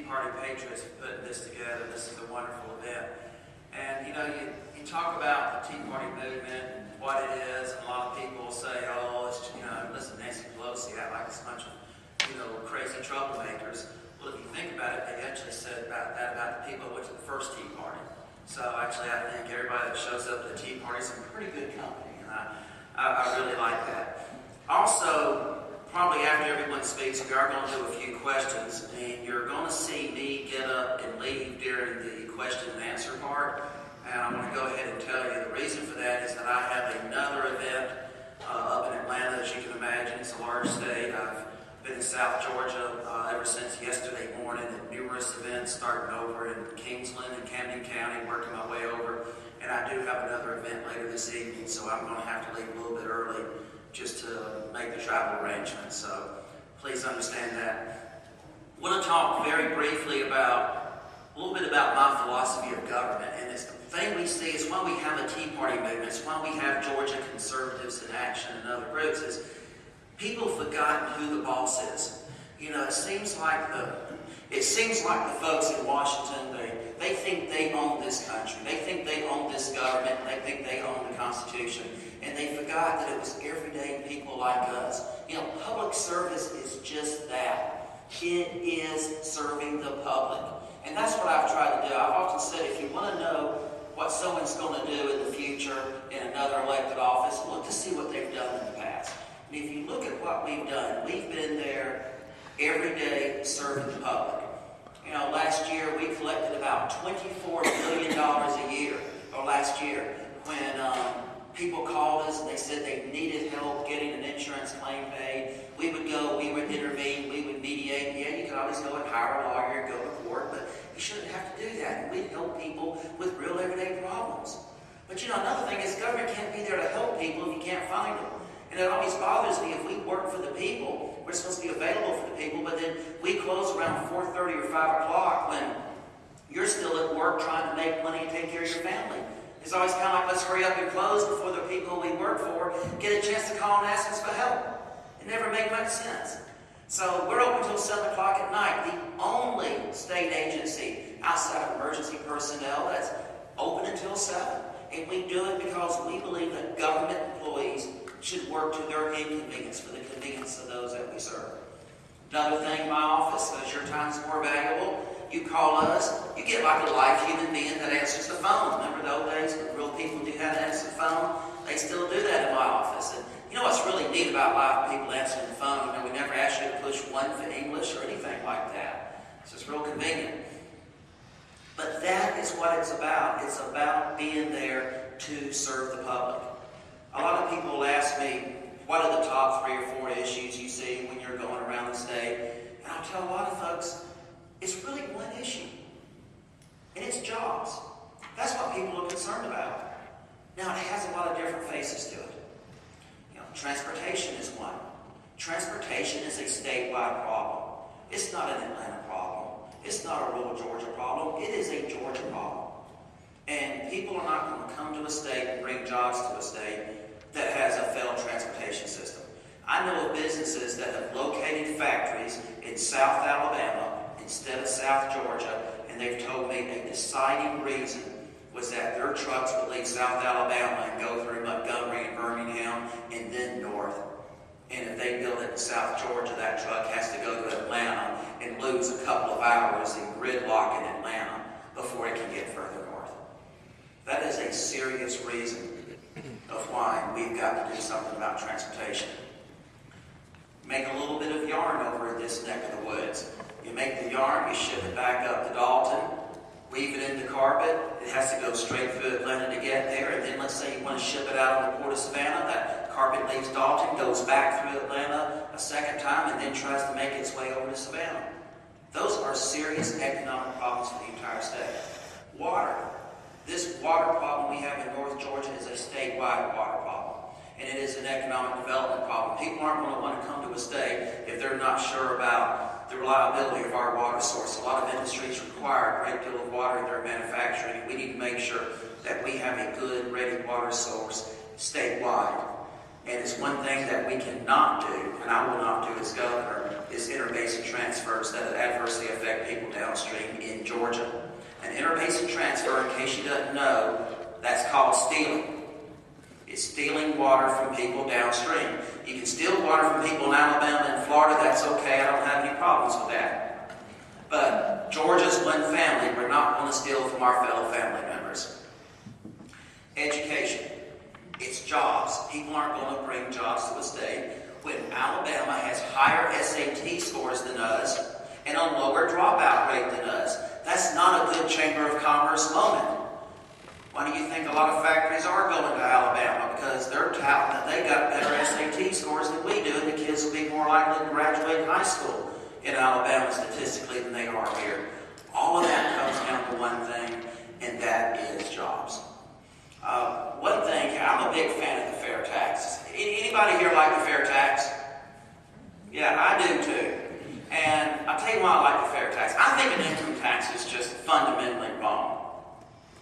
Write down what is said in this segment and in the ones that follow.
Tea Party Patriots for putting this together. This is a wonderful event. And you talk about the Tea Party movement and what it is, and a lot of people say, oh, it's, listen, Nancy Pelosi act like it's a bunch of, crazy troublemakers. Well, if you think about it, they actually said about the people who went to the first Tea Party. So actually, I think everybody that shows up at the Tea Party is in pretty good company, and I really like that. Also, probably after everyone speaks, we are going to do a few questions, and you're going to see me get up and leave during the question and answer part. And I want to go ahead and tell you the reason for that is that I have another event up in Atlanta, as you can imagine. It's a large state. I've been in South Georgia ever since yesterday morning at numerous events, starting over in Kingsland and Camden County, working my way over. And I do have another event later this evening, so I'm going to have to leave a little bit early just to make the travel arrangements. So please understand that. I want to talk very briefly about a little bit about my philosophy of government. And it's the thing we see is why we have a Tea Party movement, it's why we have Georgia Conservatives in Action and other groups, is people have forgotten who the boss is. It seems like the folks in Washington, they think they own this country. They think they own this government. They think they own the Constitution. And they forgot that it was everyday people like us. Public service is just that. It is serving the public. And that's what I've tried to do. I've often said, if you want to know what someone's going to do in the future in another elected office, look to see what they've done in the past. And if you look at what we've done, we've been there every day serving the public. Last year we collected about $24 million a year, or last year, when people called us and they said they needed help getting an insurance claim paid. We would go, we would intervene, we would mediate. Yeah, you could always go and hire a lawyer and go to court, but you shouldn't have to do that. We'd help people with real everyday problems. But another thing is government can't be there to help people if you can't find them. And it always bothers me, if we work for the people, we're supposed to be available for the people, but then we close around 4:30 or 5 o'clock when you're still at work trying to make money and take care of your family. It's always kind of like, let's hurry up and close before the people we work for get a chance to call and ask us for help. It never made much sense. So we're open until 7 o'clock at night, the only state agency outside of emergency personnel that's open until 7. And we do it because we believe that government employees should work to their inconvenience for the convenience of those that we serve. Another thing in my office, because your time's more valuable, you call us, you get like a live human being that answers the phone. Remember the old days when real people knew how to answer the phone? They still do that in my office. And what's really neat about live people answering the phone? We never ask you to push 1 for English or anything like that. So it's real convenient. But that is what it's about. It's about being there to serve the public. A lot of people ask me, what are the top 3 or 4 issues you see when you're going around the state? And I'll tell a lot of folks, it's really one issue. And it's jobs. That's what people are concerned about. Now, it has a lot of different faces to it. Transportation is one. Transportation is a statewide problem. It's not an Atlanta problem. It's not a rural Georgia problem. It is a Georgia problem. And people are not going to come to a state and bring jobs to a state that has a failed transportation system. I know of businesses that have located factories in South Alabama instead of South Georgia, and they've told me a deciding reason was that their trucks would leave South Alabama and go through Montgomery and Birmingham and then north. And if they build it in South Georgia, that truck has to go to Atlanta and lose a couple of hours in gridlock in Atlanta before it can get further north. That is a serious reason of why we've got to do something about transportation. Make a little bit of yarn over in this neck of the woods. You make the yarn, you ship it back up to Dalton, weave it into carpet. It has to go straight through Atlanta to get there. And then let's say you want to ship it out on the Port of Savannah. That carpet leaves Dalton, goes back through Atlanta a second time, and then tries to make its way over to Savannah. Those are serious economic problems for the entire state. Water. This water problem we have in North Georgia is a statewide water problem. And it is an economic development problem. People aren't going to want to come to a state if they're not sure about the reliability of our water source. A lot of industries require a great deal of water in their manufacturing, and we need to make sure that we have a good, ready water source statewide. And it's one thing that we cannot do, and I will not do as governor, is is interbasin transfers that adversely affect people downstream in Georgia. An interbasin transfer, in case you don't know, that's called stealing. It's stealing water from people downstream. You can steal water from people in Alabama and Florida, that's okay, I don't have any problems with that. But Georgia's one family, we're not going to steal from our fellow family members. Education. It's jobs. People aren't going to bring jobs to a state when Alabama has higher SAT scores than us and a lower dropout rate than us. That's not a good Chamber of Commerce moment. Why do you think a lot of factories are going to Alabama? Because they're touting that they got better SAT scores than we do, and the kids will be more likely to graduate high school in Alabama statistically than they are here. All of that comes down to one thing, and that is jobs. One thing, I'm a big fan of the fair tax. Anybody here like the fair tax? Yeah, I do too. And I'll tell you why I like the fair tax. I think an income tax is just fundamentally wrong.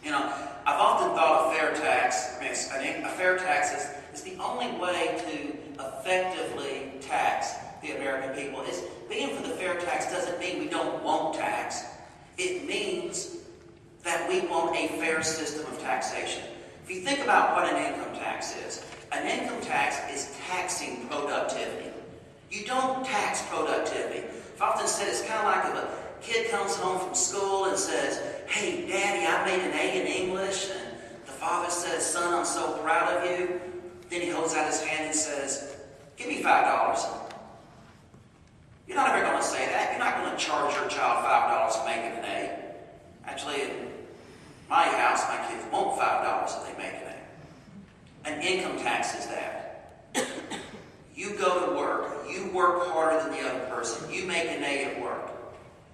You know, I've often thought a fair tax, a fair tax is the only way to effectively tax the American people. Being for the fair tax doesn't mean we don't want tax. It means that we want a fair system of taxation. If you think about what an income tax is, an income tax is taxing productivity. You don't tax productivity. I've often said it's kind of like if a kid comes home from school and says, "Hey, Daddy, I made an A in English," and the father says, "Son, I'm so proud of you." Then he holds out his hand and says, "Give me $5. You're not ever going to say that. You're not going to charge your child $5 for making an A. Actually, in my house, my kids want $5 if they make an A. An income tax is that. You go to work. You work harder than the other person. You make an A at work.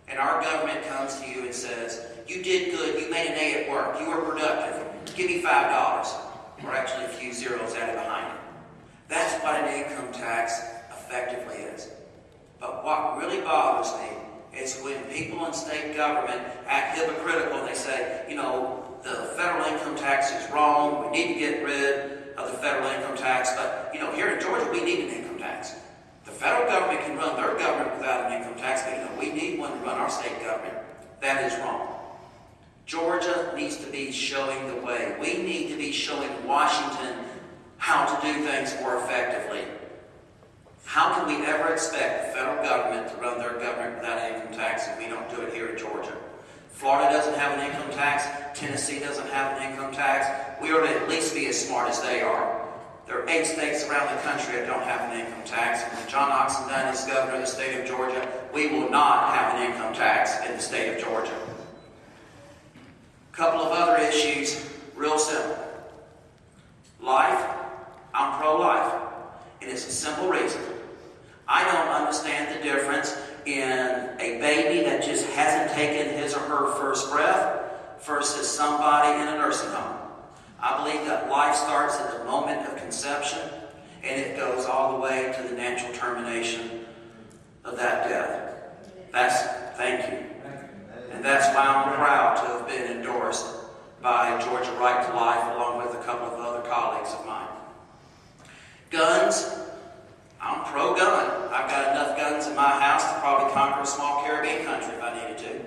And our government comes to you and says, "You did good. You made an A at work. You were productive. Give me $5. Or actually a few zeros added behind it. That's what an income tax effectively is. But what really bothers me is when people in state government act hypocritical and they say, you know, the federal income tax is wrong. We need to get rid of the federal income tax. But, you know, here in Georgia, we need an income tax. The federal government can run their government without an income tax, but, you know, we need one to run our state government. That is wrong. Georgia needs to be showing the way. We need to be showing Washington how to do things more effectively. How can we ever expect the federal government to run their government without an income tax if we don't do it here in Georgia? Florida doesn't have an income tax. Tennessee doesn't have an income tax. We ought to at least be as smart as they are. There are 8 states around the country that don't have an income tax. And when John Oxendine is governor of the state of Georgia, we will not have an income tax in the state of Georgia. A couple of other issues, real simple. Life, I'm pro-life. And it's a simple reason. I don't understand the difference in a baby that just hasn't taken his or her first breath versus somebody in a nursing home. I believe that life starts at the moment of conception and it goes all the way to the natural termination of that death. Thank you. And that's why I'm proud to have been endorsed by Georgia Right to Life along with a couple of other colleagues of mine. Guns. I'm pro-gun. I've got enough guns in my house to probably conquer a small Caribbean country if I needed to.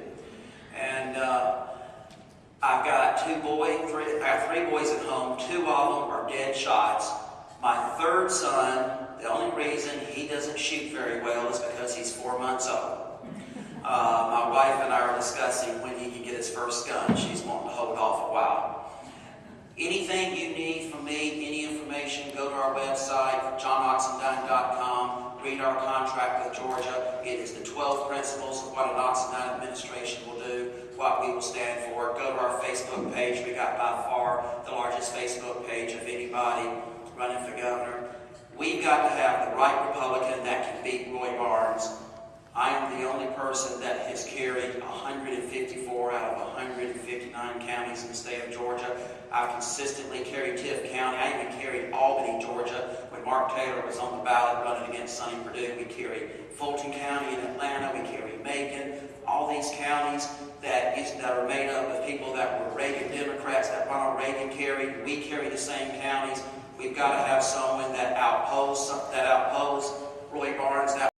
And I've got I have 3 boys at home. 2 of them are dead shots. My 3rd son, the only reason he doesn't shoot very well is because he's 4 months old. My wife and I are discussing when he can get his first gun. She's wanting to hold off a while. Anything you need from me, any information, go to our website, johnoxendine.com. Read our contract with Georgia. It is the 12 principles of what an Oxendine administration will do, what we will stand for. Go to our Facebook page. We got by far the largest Facebook page of anybody running for governor. We've got to have the right Republican that can beat Roy Barnes. I am the only person that has carried 154 out of 159 counties in the state of Georgia. I've consistently carried Tift County. I even carried Albany, Georgia. When Mark Taylor was on the ballot running against Sonny Perdue, we carried Fulton County in Atlanta. We carried Macon. All these counties that are made up of people that were Reagan Democrats that Ronald Reagan carried. We carry the same counties. We've got to have someone that oppose Roy Barnes.